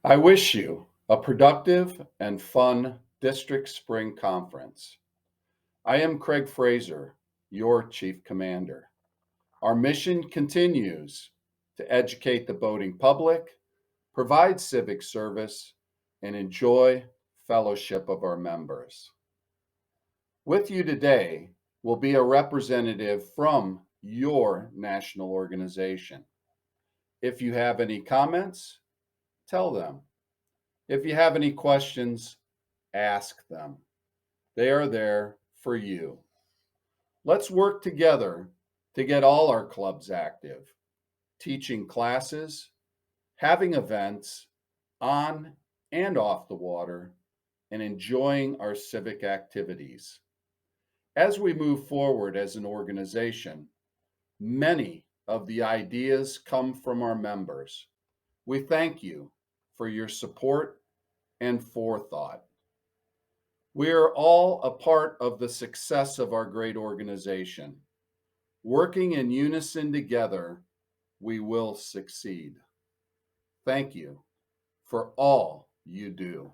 I wish you a productive and fun District Spring Conference. I am Craig Fraser, your Chief Commander. Our mission continues to educate the boating public, provide civic service, and enjoy fellowship of our members. With you today will be a representative from your national organization. If you have any comments, tell them. If you have any questions, ask them. They are there for you. Let's work together to get all our clubs active, teaching classes, having events on and off the water, and enjoying our civic activities. As we move forward as an organization, many of the ideas come from our members. We thank you for your support and forethought. We are all a part of the success of our great organization. Working in unison together, we will succeed. Thank you for all you do.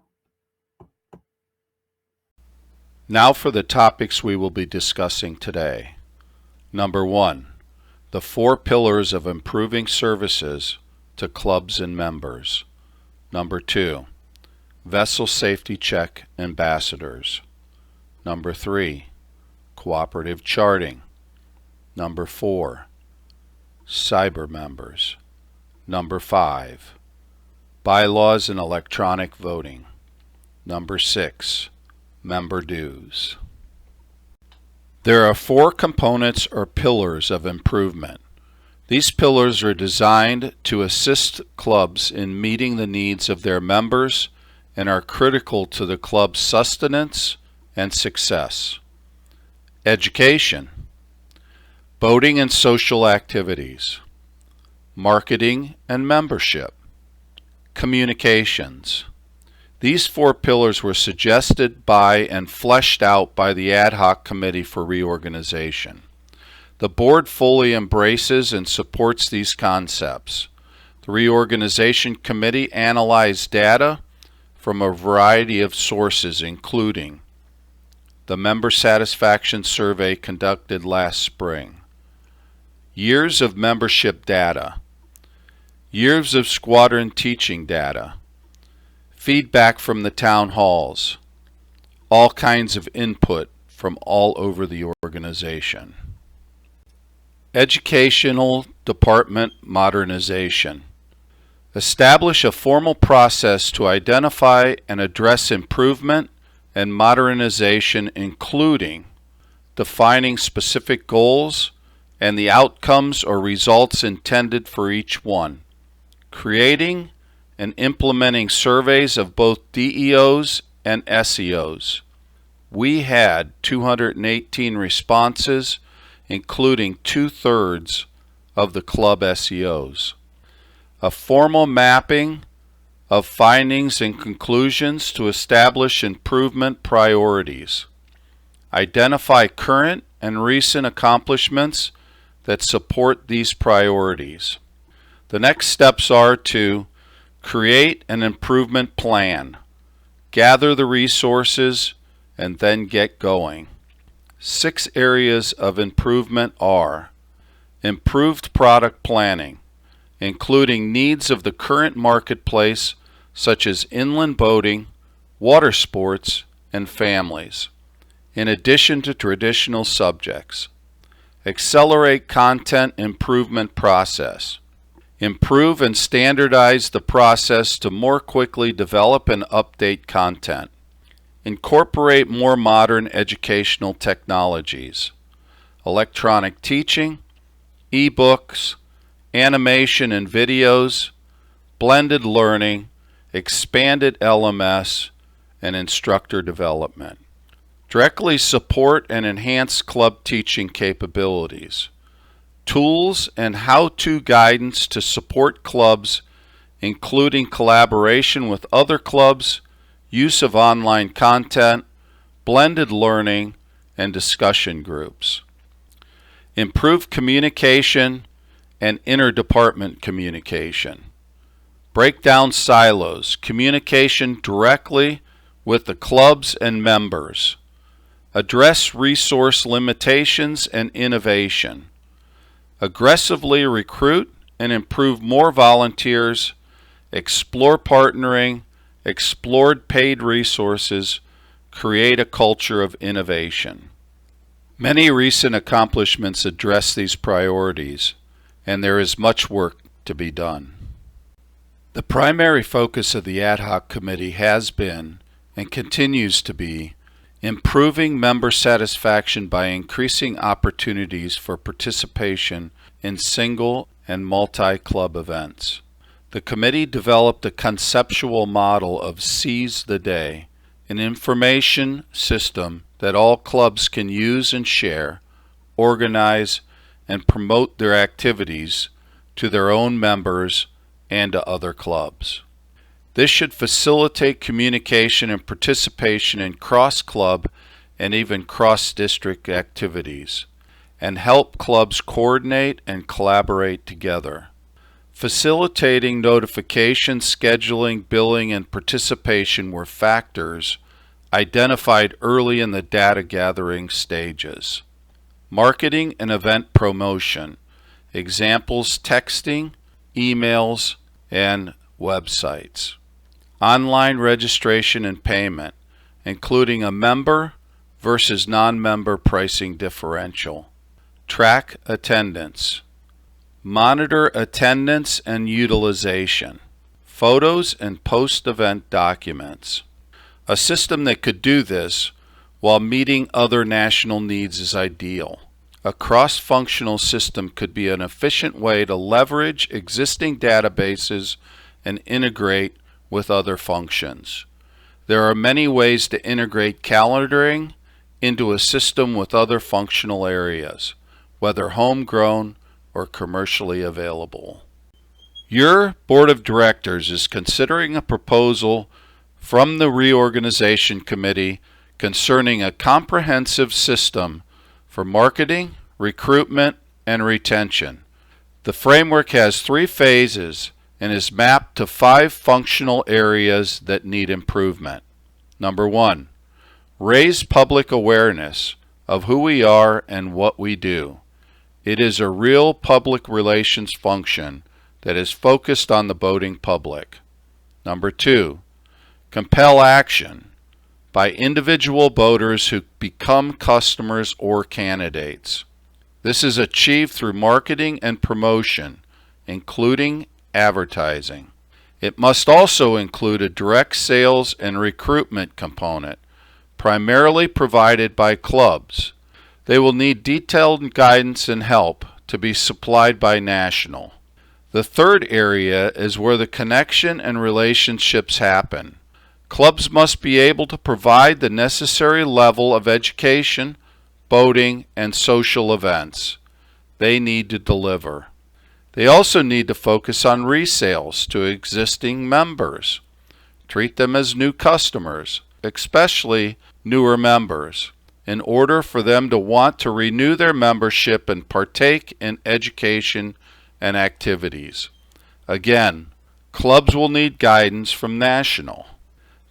Now for the topics we will be discussing today. Number 1, the 4 pillars of improving services to clubs and members. Number 2, vessel safety check ambassadors. Number 3, cooperative charting. Number 4, cyber members. Number 5, bylaws and electronic voting. Number 6, member dues. There are 4 components or pillars of improvement. These pillars are designed to assist clubs in meeting the needs of their members and are critical to the club's sustenance and success. Education, boating and social activities, marketing and membership, communications. These 4 pillars were suggested by and fleshed out by the Ad Hoc Committee for Reorganization. The board fully embraces and supports these concepts. The Reorganization Committee analyzed data from a variety of sources, including the Member Satisfaction Survey conducted last spring, years of membership data, years of squadron teaching data, feedback from the town halls, all kinds of input from all over the organization. Educational Department modernization. Establish a formal process to identify and address improvement and modernization, including defining specific goals and the outcomes or results intended for each one, creating and implementing surveys of both DEOs and SEOs. We had 218 responses, including 2/3 of the club SEOs. A formal mapping of findings and conclusions to establish improvement priorities. Identify current and recent accomplishments that support these priorities. The next steps are to create an improvement plan, gather the resources, and then get going. 6 areas of improvement are improved product planning, including needs of the current marketplace such as inland boating, water sports, and families, in addition to traditional subjects. Accelerate content improvement process. Improve and standardize the process to more quickly develop and update content. Incorporate more modern educational technologies, electronic teaching, e-books, animation and videos, blended learning, expanded LMS, and instructor development. Directly support and enhance club teaching capabilities. Tools and how-to guidance to support clubs, including collaboration with other clubs, use of online content, blended learning, and discussion groups. Improve communication and interdepartment communication. Break down silos, communication directly with the clubs and members. Address resource limitations and innovation. Aggressively recruit and improve more volunteers. Explore partnering, explore paid resources, create a culture of innovation. Many recent accomplishments address these priorities, and there is much work to be done. The primary focus of the Ad Hoc Committee has been, and continues to be, improving member satisfaction by increasing opportunities for participation in single and multi-club events. The committee developed a conceptual model of Seize the Day, an information system that all clubs can use and share, organize, and promote their activities to their own members and to other clubs. This should facilitate communication and participation in cross-club and even cross-district activities, and help clubs coordinate and collaborate together. Facilitating notification, scheduling, billing, and participation were factors identified early in the data gathering stages. Marketing and event promotion. Examples: texting, emails, and websites. Online registration and payment, including a member versus non-member pricing differential. Track attendance. Monitor attendance and utilization. Photos and post-event documents. A system that could do this while meeting other national needs is ideal. A cross-functional system could be an efficient way to leverage existing databases and integrate with other functions. There are many ways to integrate calendaring into a system with other functional areas, whether homegrown or commercially available. Your board of directors is considering a proposal from the Reorganization Committee concerning a comprehensive system for marketing, recruitment, and retention. The framework has 3 phases and is mapped to 5 functional areas that need improvement. Number 1, raise public awareness of who we are and what we do. It is a real public relations function that is focused on the voting public. Number 2, compel action by individual voters who become customers or candidates. This is achieved through marketing and promotion, including advertising. It must also include a direct sales and recruitment component, primarily provided by clubs. They will need detailed guidance and help to be supplied by National. The third area is where the connection and relationships happen. Clubs must be able to provide the necessary level of education, voting, and social events. They need to deliver. They also need to focus on resales to existing members. Treat them as new customers, especially newer members, in order for them to want to renew their membership and partake in education and activities. Again, clubs will need guidance from National.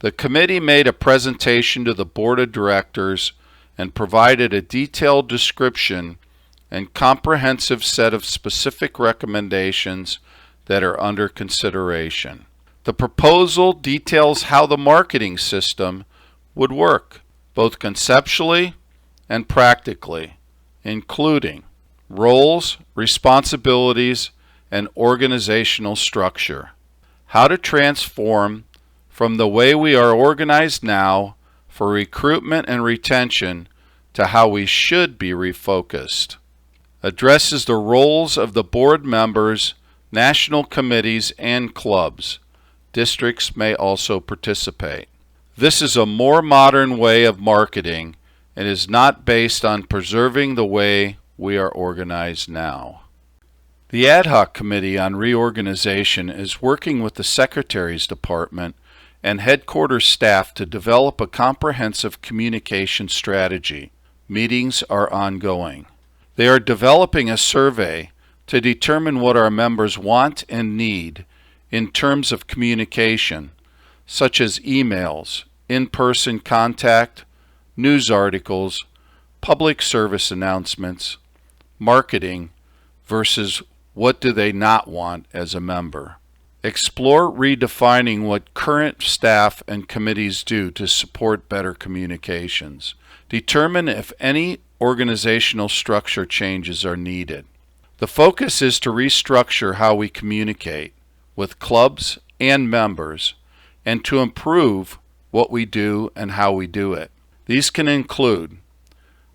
The committee made a presentation to the board of directors and provided a detailed description and comprehensive set of specific recommendations that are under consideration. The proposal details how the marketing system would work, both conceptually and practically, including roles, responsibilities, and organizational structure. How to transform from the way we are organized now for recruitment and retention to how we should be refocused. Addresses the roles of the board members, national committees, and clubs. Districts may also participate. This is a more modern way of marketing and is not based on preserving the way we are organized now. The Ad Hoc Committee on Reorganization is working with the Secretary's Department and headquarters staff to develop a comprehensive communication strategy. Meetings are ongoing. They are developing a survey to determine what our members want and need in terms of communication, such as emails, in-person contact, news articles, public service announcements, marketing, versus what do they not want as a member. Explore redefining what current staff and committees do to support better communications. Determine if any organizational structure changes are needed. The focus is to restructure how we communicate with clubs and members and to improve what we do and how we do it. These can include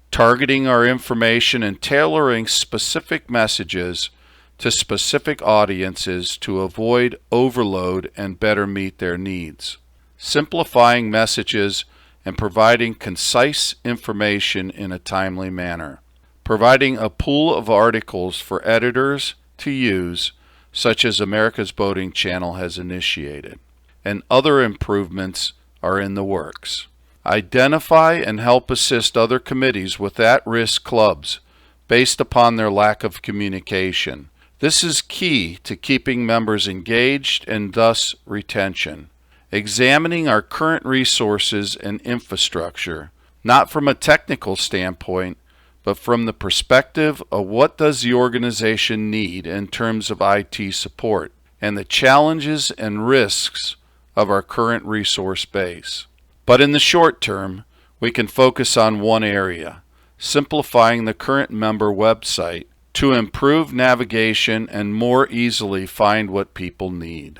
targeting our information and tailoring specific messages to specific audiences to avoid overload and better meet their needs, simplifying messages and providing concise information in a timely manner, providing a pool of articles for editors to use, such as America's Boating Channel has initiated, and other improvements are in the works. Identify and help assist other committees with at-risk clubs based upon their lack of communication. This is key to keeping members engaged and thus retention. Examining our current resources and infrastructure, not from a technical standpoint, but from the perspective of what does the organization need in terms of IT support and the challenges and risks of our current resource base. But in the short term, we can focus on one area, simplifying the current member website to improve navigation and more easily find what people need.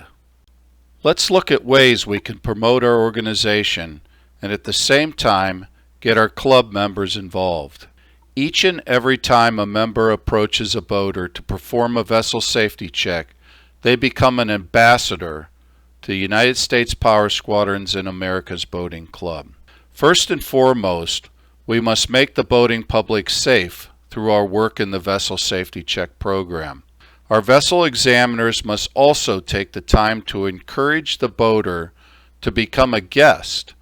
Let's look at ways we can promote our organization and at the same time get our club members involved. Each and every time a member approaches a boater to perform a vessel safety check, they become an ambassador to the United States Power Squadrons and America's Boating Club. First and foremost, we must make the boating public safe through our work in the Vessel Safety Check program. Our vessel examiners must also take the time to encourage the boater to become a guest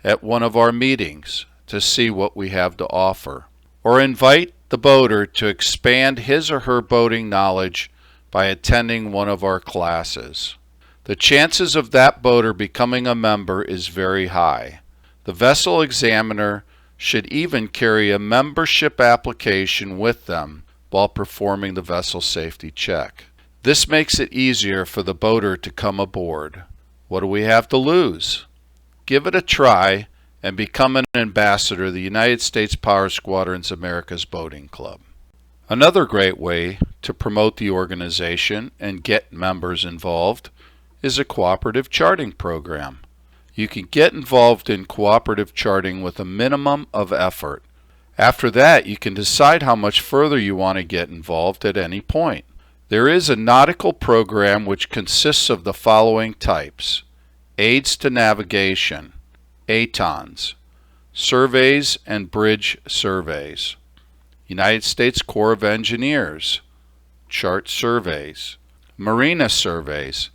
at one of our meetings to see what we have to offer, or invite the boater to expand his or her boating knowledge by attending one of our classes. The chances of that boater becoming a member is very high. The vessel examiner should even carry a membership application with them while performing the vessel safety check. This makes it easier for the boater to come aboard. What do we have to lose? Give it a try and become an ambassador of the United States Power Squadrons America's Boating Club. Another great way to promote the organization and get members involved is a cooperative charting program. You can get involved in cooperative charting with a minimum of effort. After that, you can decide how much further you want to get involved at any point. There is a nautical program which consists of the following types: aids to navigation, ATONs, surveys and bridge surveys, United States Corps of Engineers, chart surveys, marina surveys.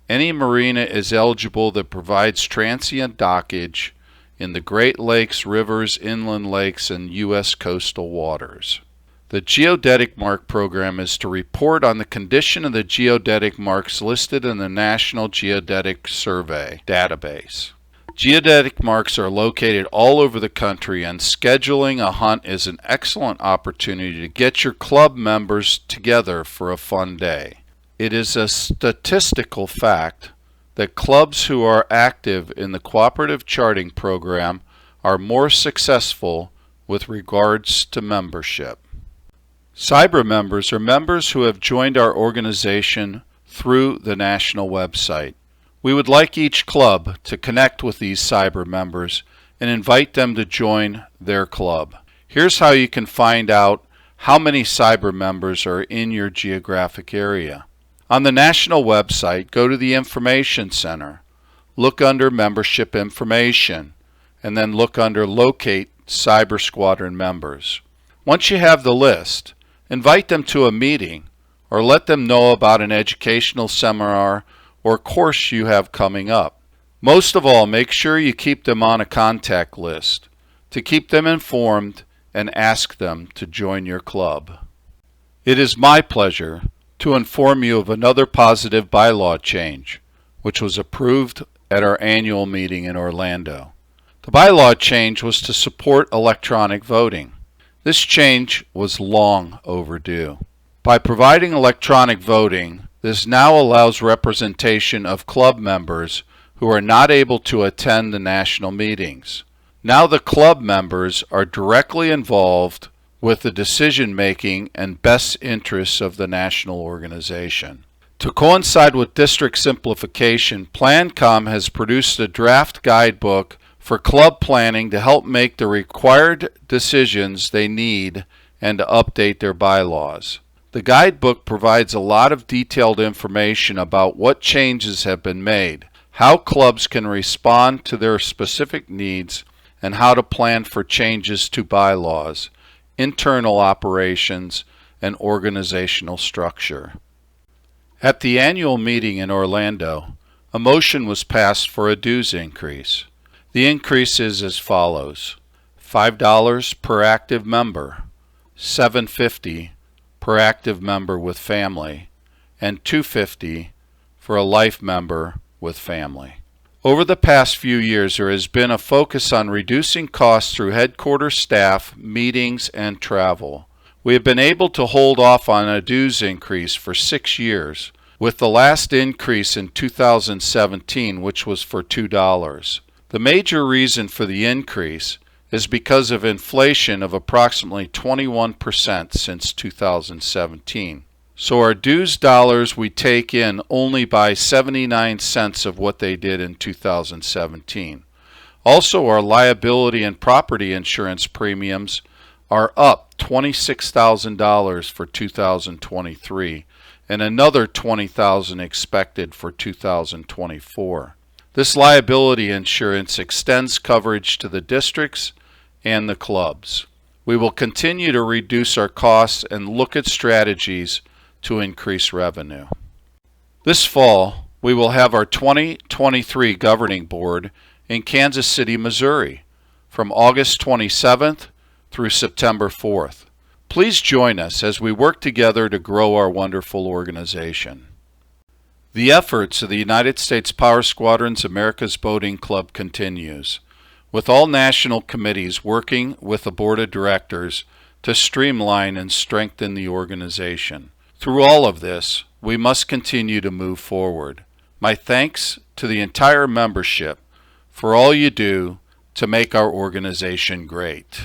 Any marina is eligible that provides transient dockage in the Great Lakes, rivers, inland lakes, and U.S. coastal waters. The Geodetic Mark program is to report on the condition of the geodetic marks listed in the National Geodetic Survey database. Geodetic marks are located all over the country, and scheduling a hunt is an excellent opportunity to get your club members together for a fun day. It is a statistical fact that clubs who are active in the cooperative charting program are more successful with regards to membership. Cyber members are members who have joined our organization through the national website. We would like each club to connect with these cyber members and invite them to join their club. Here's how you can find out how many cyber members are in your geographic area. On the national website, go to the Information Center, look under Membership Information, and then look under Locate Cyber Squadron Members. Once you have the list, invite them to a meeting or let them know about an educational seminar or course you have coming up. Most of all, make sure you keep them on a contact list to keep them informed and ask them to join your club. It is my pleasure to to inform you of another positive bylaw change, which was approved at our annual meeting in Orlando. The bylaw change was to support electronic voting. This change was long overdue. By providing electronic voting, this now allows representation of club members who are not able to attend the national meetings. Now the club members are directly involved with the decision-making and best interests of the national organization. To coincide with district simplification, PlanCom has produced a draft guidebook for club planning to help make the required decisions they need and to update their bylaws. The guidebook provides a lot of detailed information about what changes have been made, how clubs can respond to their specific needs, and how to plan for changes to bylaws, internal operations, and organizational structure. At the annual meeting in Orlando, a motion was passed for a dues increase. The increase is as follows: $5 per active member, $7.50 per active member with family, and $2.50 for a life member with family. Over the past few years, there has been a focus on reducing costs through headquarters staff, meetings, and travel. We have been able to hold off on a dues increase for 6 years, with the last increase in 2017, which was for $2. The major reason for the increase is because of inflation of approximately 21% since 2017. So our dues dollars we take in only buy 79 cents of what they did in 2017. Also, our liability and property insurance premiums are up $26,000 for 2023 and another $20,000 expected for 2024. This liability insurance extends coverage to the districts and the clubs. We will continue to reduce our costs and look at strategies to increase revenue. This fall, we will have our 2023 Governing Board in Kansas City, Missouri, from August 27th through September 4th. Please join us as we work together to grow our wonderful organization. The efforts of the United States Power Squadron's America's Boating Club continues, with all national committees working with the Board of Directors to streamline and strengthen the organization. Through all of this, we must continue to move forward. My thanks to the entire membership for all you do to make our organization great.